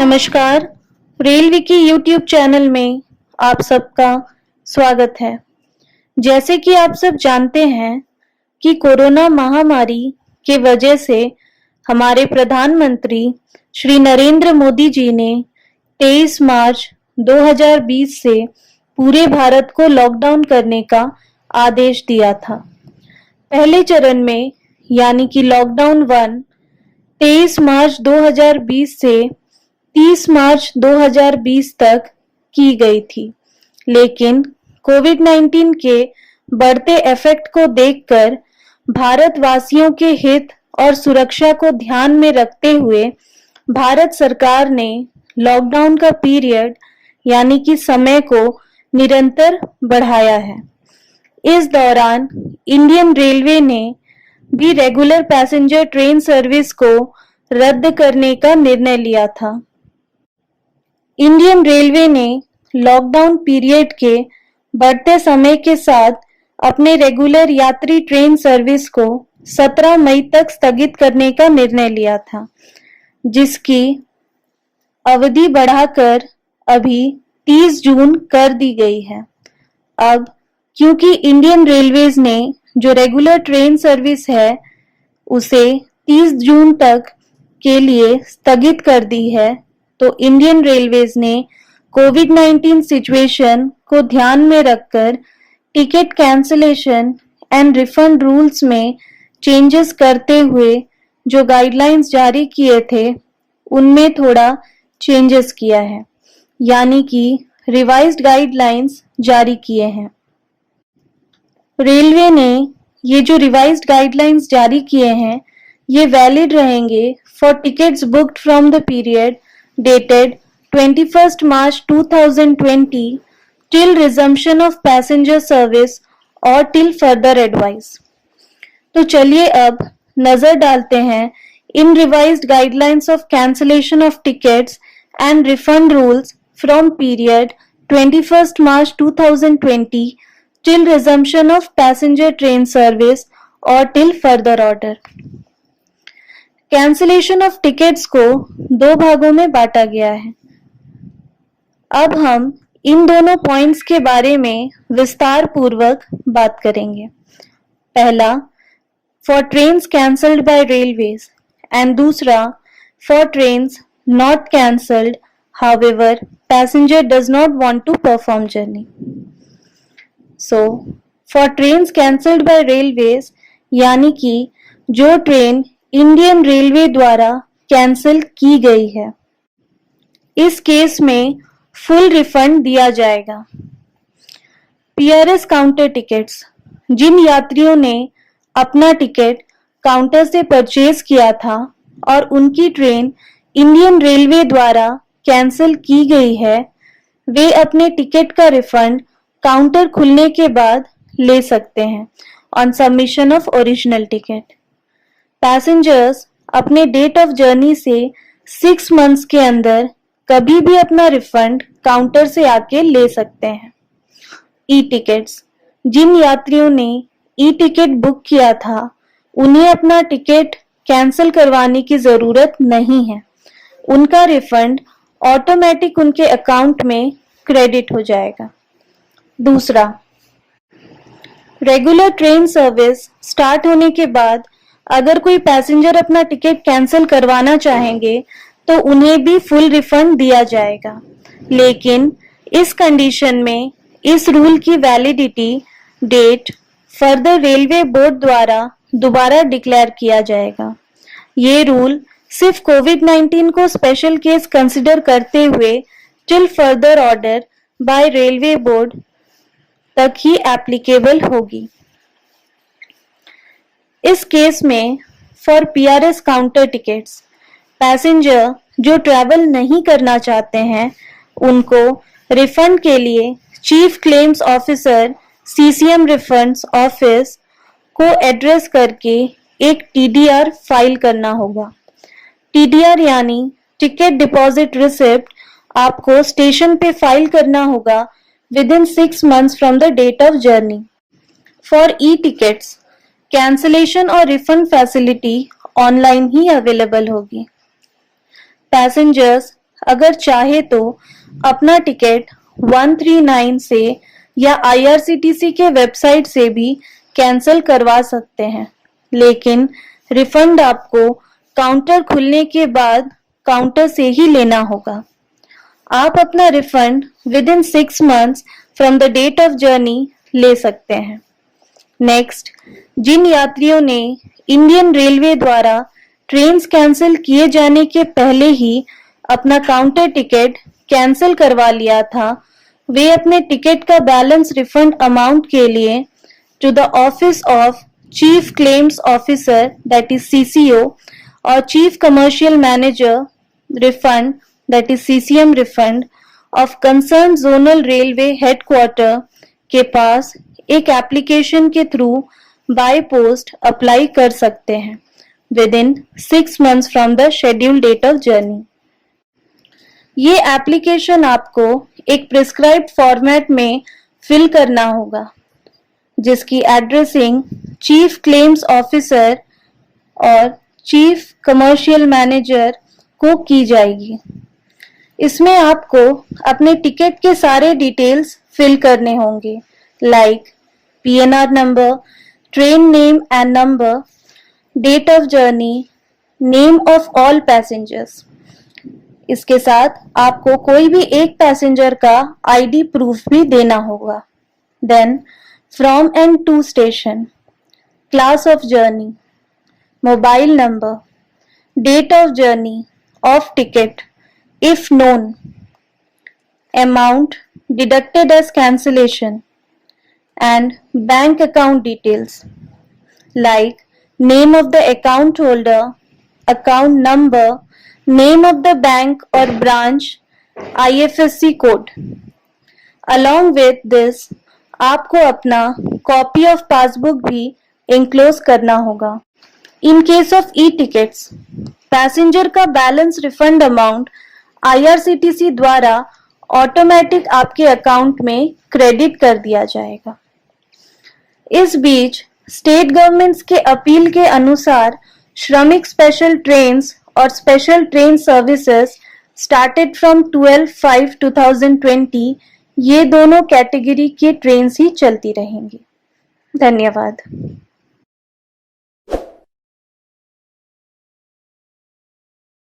नमस्कार, rail Vicky YouTube channel में आप सबका स्वागत है। जैसे कि आप सब जानते हैं कि कोरोना महामारी के वजह से हमारे प्रधानमंत्री श्री नरेंद्र मोदी जी ने 23 मार्च 2020 से पूरे भारत को लॉकडाउन करने का आदेश दिया था। पहले चरण में यानी कि लॉकडाउन 1 23 मार्च 2020 से 30 मार्च 2020 तक की गई थी, लेकिन कोविड-19 के बढ़ते इफेक्ट को देखकर भारतवासियों के हित और सुरक्षा को ध्यान में रखते हुए भारत सरकार ने लॉकडाउन का पीरियड यानी कि समय को निरंतर बढ़ाया है। इस दौरान इंडियन रेलवे ने भी रेगुलर पैसेंजर ट्रेन सर्विस को रद्द करने का निर्णय लिया था। इंडियन रेलवे ने लॉकडाउन पीरियड के बढ़ते समय के साथ अपने रेगुलर यात्री ट्रेन सर्विस को 17 मई तक स्थगित करने का निर्णय लिया था, जिसकी अवधि बढ़ाकर अभी 30 जून कर दी गई है। अब क्योंकि इंडियन रेलवेज ने जो रेगुलर ट्रेन सर्विस है उसे 30 जून तक के लिए स्थगित कर दी है, तो इंडियन रेलवेज ने कोविड-19 सिचुएशन को ध्यान में रखकर ticket cancellation and refund rules में चेंजेस करते हुए जो गाइडलाइंस जारी किए थे उनमें थोड़ा चेंजेस किया है, यानी कि रिवाइज्ड गाइडलाइंस जारी किए हैं। रेलवे ने ये जो रिवाइज्ड गाइडलाइंस जारी किए हैं ये वैलिड रहेंगे for tickets booked from the period dated 21st March 2020 till resumption of passenger service or till further advice। तो चलिए अब नजर डालते हैं इन revised guidelines of cancellation of tickets and refund rules from period 21st March 2020 till resumption of passenger train service or till further order। Cancellation of tickets को दो भागों में बांटा गया है। अब हम इन दोनों पॉइंट्स के बारे में विस्तार पूर्वक बात करेंगे। पहला, for trains cancelled by railways and दूसरा, for trains not cancelled however passenger does not want to perform journey. So for trains cancelled by railways यानी कि जो ट्रेन इंडियन रेलवे द्वारा कैंसिल की गई है, इस केस में फुल रिफंड दिया जाएगा। पीआरएस काउंटर टिकट्स, जिन यात्रियों ने अपना टिकट काउंटर से परचेज किया था और उनकी ट्रेन इंडियन रेलवे द्वारा कैंसिल की गई है, वे अपने टिकट का रिफंड काउंटर खुलने के बाद ले सकते हैं on submission of original ticket. Passengers अपने डेट ऑफ जर्नी से 6 मंथ्स के अंदर कभी भी अपना रिफंड काउंटर से आके ले सकते हैं। ई टिकट्स, जिन यात्रियों ने ई टिकट बुक किया था उन्हें अपना टिकट कैंसिल करवाने की जरूरत नहीं है, उनका रिफंड ऑटोमेटिक उनके अकाउंट में क्रेडिट हो जाएगा। दूसरा, रेगुलर ट्रेन सर्विस स्टार्ट होने के बाद अगर कोई पैसेंजर अपना टिकट कैंसिल करवाना चाहेंगे तो उन्हें भी फुल रिफंड दिया जाएगा, लेकिन इस कंडीशन में इस रूल की validity date further railway board द्वारा दोबारा डिक्लेयर किया जाएगा। ये रूल सिर्फ कोविड-19 को स्पेशल केस कंसिडर करते हुए till further order by railway board तक ही एप्लीकेबल होगी। इस केस में for PRS counter tickets, passenger जो ट्रैवल नहीं करना चाहते हैं उनको रिफंड के लिए chief claims officer CCM refunds office को एड्रेस करके एक टीडीआर फाइल करना होगा। टीडीआर यानी टिकट डिपॉजिट रिसिप्ट आपको स्टेशन पे फाइल करना होगा within 6 months from the date of journey. For e tickets, cancellation और रिफंड फैसिलिटी ऑनलाइन ही अवेलेबल होगी। पैसेंजर्स अगर चाहे तो अपना टिकट 139 से या IRCTC के वेबसाइट से भी कैंसिल करवा सकते हैं, लेकिन रिफंड आपको काउंटर खुलने के बाद काउंटर से ही लेना होगा। आप अपना refund within 6 months from the date of journey ले सकते हैं। नेक्स्ट, जिन यात्रियों ने इंडियन रेलवे द्वारा ट्रेन कैंसिल किए जाने के पहले ही अपना काउंटर टिकट कैंसिल करवा लिया था, वे अपने टिकट का बैलेंस रिफंड अमाउंट के लिए to the office of chief claims officer that is CCO और chief commercial manager refund that is CCM refund of concern zonal railway headquarter के पास एक एप्लीकेशन के थ्रू बाय पोस्ट अप्लाई कर सकते हैं within 6 months from the schedule date of journey. ये application आपको एक प्रिस्क्राइब्ड फॉर्मेट में फिल करना होगा, जिसकी एड्रेसिंग चीफ क्लेम्स ऑफिसर और चीफ कमर्शियल मैनेजर को की जाएगी। इसमें आपको अपने टिकट के सारे डिटेल्स फिल करने होंगे, like PNR number, train name and number, date of journey, name of all passengers. इसके साथ आपको कोई भी एक पैसेंजर का ID प्रूफ भी देना होगा। Then from and to station, class of journey, mobile number, date of journey of ticket if known, amount deducted as cancellation, and bank account details like name of the account holder, account number, name of the bank or branch, IFSC code. Along with this, आपको अपना copy of passbook भी enclose करना होगा। In case of ई-टिकट्स, passenger का balance refund amount IRCTC द्वारा automatic आपके account में credit कर दिया जाएगा। इस बीच स्टेट गवर्नमेंट्स के अपील के अनुसार श्रमिक स्पेशल ट्रेन्स और special train services started from 12/5/2020 ये दोनों कैटेगरी की ट्रेन्स ही चलती रहेंगी। धन्यवाद।